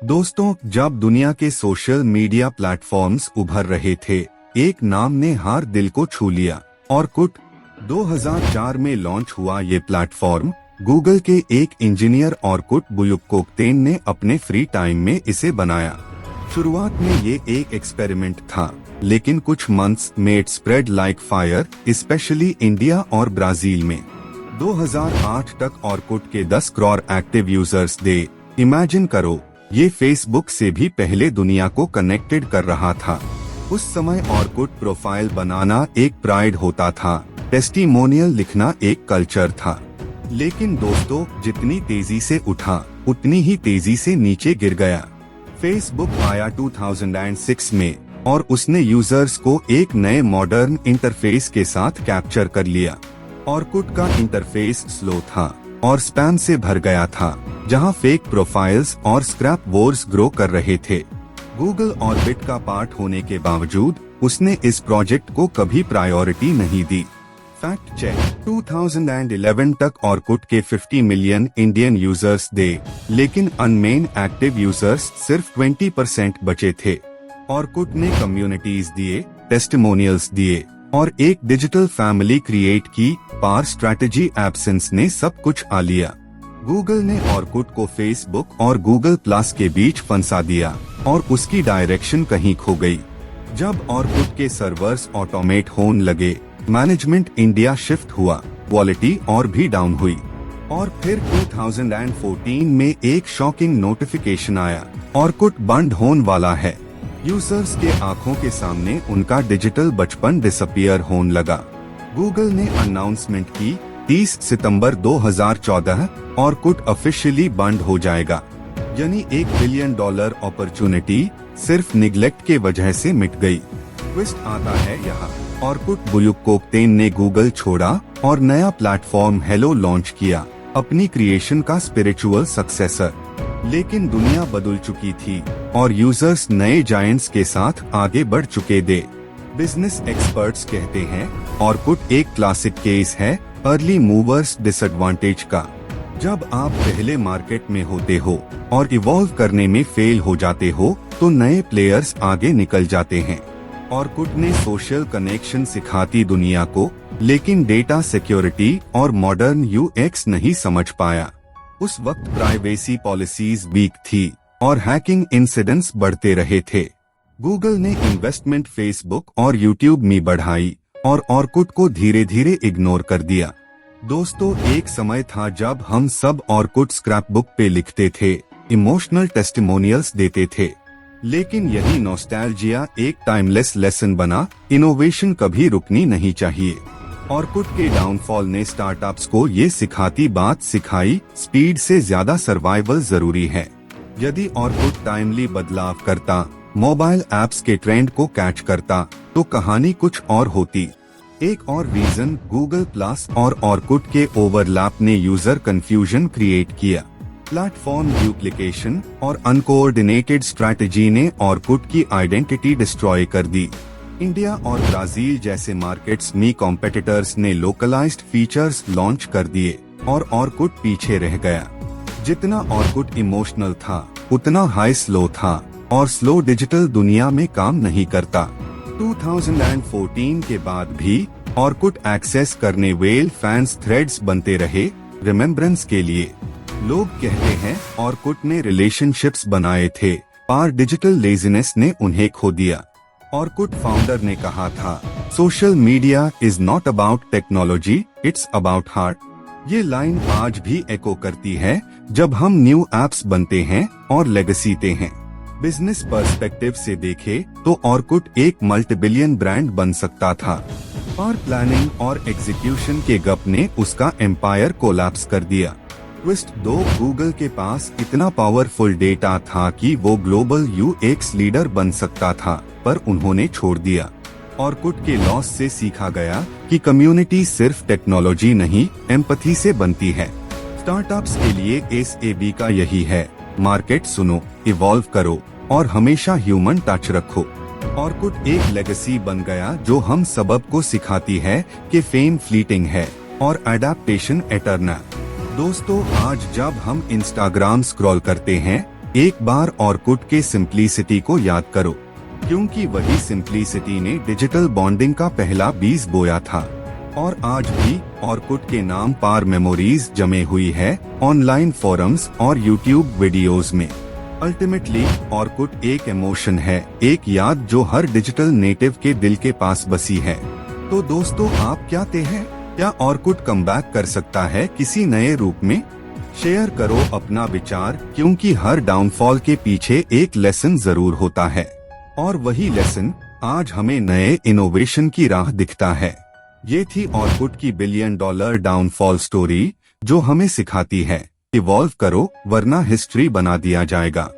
दोस्तों, जब दुनिया के सोशल मीडिया प्लेटफॉर्म्स उभर रहे थे, एक नाम ने हर दिल को छू लिया। ऑरकुट। 2004 में लॉन्च हुआ ये प्लेटफॉर्म गूगल के एक इंजीनियर ऑरकुट बुयुक्कोक्तेन ने अपने फ्री टाइम में इसे बनाया। शुरुआत में ये एक एक्सपेरिमेंट था, लेकिन कुछ मंथ्स में it spread like fire, specially India और ब्राजील में। 2008 तक ऑरकुट के 10 करोड़ एक्टिव यूजर्स थे। इमेजिन करो, ये फेसबुक से भी पहले दुनिया को कनेक्टेड कर रहा था। उस समय ऑरकुट प्रोफाइल बनाना एक प्राइड होता था, टेस्टिमोनियल लिखना एक कल्चर था। लेकिन दोस्तों, जितनी तेजी से उठा उतनी ही तेजी से नीचे गिर गया। फेसबुक आया 2006 में और उसने यूजर्स को एक नए मॉडर्न इंटरफेस के साथ कैप्चर कर लिया। ऑरकुट का इंटरफेस स्लो था और स्पैम से भर गया था, जहां फेक प्रोफाइल्स और स्क्रैप वॉर्स ग्रो कर रहे थे। गूगल ऑर्बिट का पार्ट होने के बावजूद उसने इस प्रोजेक्ट को कभी प्रायोरिटी नहीं दी। Fact check. 2011 तक ऑरकुट के 50 मिलियन इंडियन यूजर्स थे, लेकिन अनमेन एक्टिव यूजर्स सिर्फ 20% बचे थे। ऑरकुट ने कम्युनिटीज दिए, टेस्टिमोनियल्स दिए और एक डिजिटल फैमिली क्रिएट की, पर स्ट्रैटेजी एब्सेंस ने सब कुछ आ लिया। गूगल ने ऑरकुट को फेसबुक और गूगल प्लस के बीच फंसा दिया और उसकी डायरेक्शन कहीं खो गई। जब ऑरकुट के सर्वर्स ऑटोमेट होने लगे, मैनेजमेंट इंडिया शिफ्ट हुआ, क्वालिटी और भी डाउन हुई। और फिर 2014 में एक शॉकिंग नोटिफिकेशन आया, ऑरकुट बंद होने वाला है। यूजर्स के आंखों के सामने उनका डिजिटल बचपन डिसअपियर होने लगा। गूगल ने अनाउंसमेंट की, 30 सितंबर 2014 ऑरकुट ऑफिशियली बंद हो जाएगा। यानी $1 बिलियन अपॉर्चुनिटी सिर्फ निग्लेक्ट के वजह से मिट गई। ट्विस्ट आता है यहाँ, ऑरकुट बुयुक्कोक्तेन ने गूगल छोड़ा और नया प्लेटफॉर्म हेलो लॉन्च किया, अपनी क्रिएशन का स्पिरिचुअल सक्सेसर। लेकिन दुनिया बदल चुकी थी और यूजर्स नए जायंट्स के साथ आगे बढ़ चुके थे। बिजनेस एक्सपर्ट्स कहते हैं, ऑरकुट एक क्लासिक केस है अर्ली मूवर्स डिसएडवांटेज का। जब आप पहले मार्केट में होते हो और इवॉल्व करने में फेल हो जाते हो, तो नए प्लेयर्स आगे निकल जाते हैं। ऑरकुट ने सोशल कनेक्शन सिखाती दुनिया को, लेकिन डेटा सिक्योरिटी और मॉडर्न यूएक्स नहीं समझ पाया। उस वक्त प्राइवेसी पॉलिसीज वीक थी और हैकिंग इंसिडेंट्स बढ़ते रहे थे। गूगल ने इन्वेस्टमेंट फेसबुक और यूट्यूब में बढ़ाई और ऑरकुट को धीरे धीरे इग्नोर कर दिया। दोस्तों, एक समय था जब हम सब ऑरकुट स्क्रैपबुक पे लिखते थे, इमोशनल टेस्टिमोनियल्स देते थे। लेकिन यही नॉस्टैल्जिया एक टाइमलेस लेसन बना, इनोवेशन कभी रुकनी नहीं चाहिए। ऑरकुट के डाउनफॉल ने स्टार्टअप्स को ये सिखाती बात सिखाई, स्पीड से ज्यादा सर्वाइवल जरूरी है। यदि ऑरकुट टाइमली बदलाव करता, मोबाइल ऐप्स के ट्रेंड को कैच करता, तो कहानी कुछ और होती। एक और रीजन, गूगल प्लस और ऑरकुट के ओवरलैप ने यूजर कंफ्यूजन क्रिएट किया। प्लेटफॉर्म डुप्लीकेशन और अनकोऑर्डिनेटेड स्ट्रैटेजी ने ऑरकुट की आइडेंटिटी डिस्ट्रॉय कर दी। इंडिया और ब्राजील जैसे मार्केट्स में कॉम्पिटिटर्स ने लोकलाइज्ड फीचर्स लॉन्च कर दिए और ऑरकुट पीछे रह गया। जितना ऑरकुट इमोशनल था, उतना हाई स्लो था, और स्लो डिजिटल दुनिया में काम नहीं करता। 2014 के बाद भी ऑरकुट एक्सेस करने वेल फैंस थ्रेड्स बनते रहे, रिमेम्बरेंस के लिए। लोग कहते हैं ऑरकुट ने रिलेशनशिप्स बनाए थे, पर डिजिटल लेजीनेस ने उन्हें खो दिया। ऑरकुट फाउंडर ने कहा था, social media is not about technology, it's about heart. ये लाइन आज भी एको करती है जब हम न्यू एप्स बनते हैं और लेगेसीते हैं। बिजनेस पर्सपेक्टिव से देखे तो ऑरकुट एक मल्टीबिलियन ब्रांड बन सकता था, पर प्लानिंग और एग्जीक्यूशन के गप ने उसका एम्पायर कोलैप्स कर दिया। ट्विस्ट 2, गूगल के पास इतना पावरफुल डेटा था कि वो ग्लोबल यूएक्स लीडर बन सकता था, पर उन्होंने छोड़ दिया। ऑरकुट के लॉस से सीखा गया कि कम्युनिटी सिर्फ टेक्नोलॉजी नहीं, एम्पैथी से बनती है। स्टार्टअप्स के लिए SAB का यही है, मार्केट सुनो, इवॉल्व करो और हमेशा ह्यूमन टच रखो। ऑरकुट एक लेगेसी बन गया जो हम सबको सिखाती है कि फेम फ्लीटिंग है और एडेप्टेशन एटर्नल। दोस्तों, आज जब हम इंस्टाग्राम स्क्रॉल करते हैं एक बार ऑर्कुट के सिंप्लिसिटी को याद करो, क्योंकि वही सिंप्लिसिटी ने डिजिटल बॉन्डिंग का पहला बीज बोया था। और आज भी ऑर्कुट के नाम पर मेमोरीज जमे हुई है ऑनलाइन फोरम्स और यूट्यूब वीडियोस में। अल्टीमेटली ऑर्कुट एक इमोशन है, एक याद जो हर डिजिटल नेटिव के दिल के पास बसी है। तो दोस्तों, आप क्या कहते हैं? क्या ऑर्कुट कमबैक कर सकता है किसी नए रूप में? शेयर करो अपना विचार, क्योंकि हर डाउनफॉल के पीछे एक लेसन जरूर होता है, और वही लेसन आज हमें नए इनोवेशन की राह दिखता है। ये थी ऑर्कुट की $1 बिलियन डाउनफॉल स्टोरी, जो हमें सिखाती है इवॉल्व करो, वरना हिस्ट्री बना दिया जाएगा।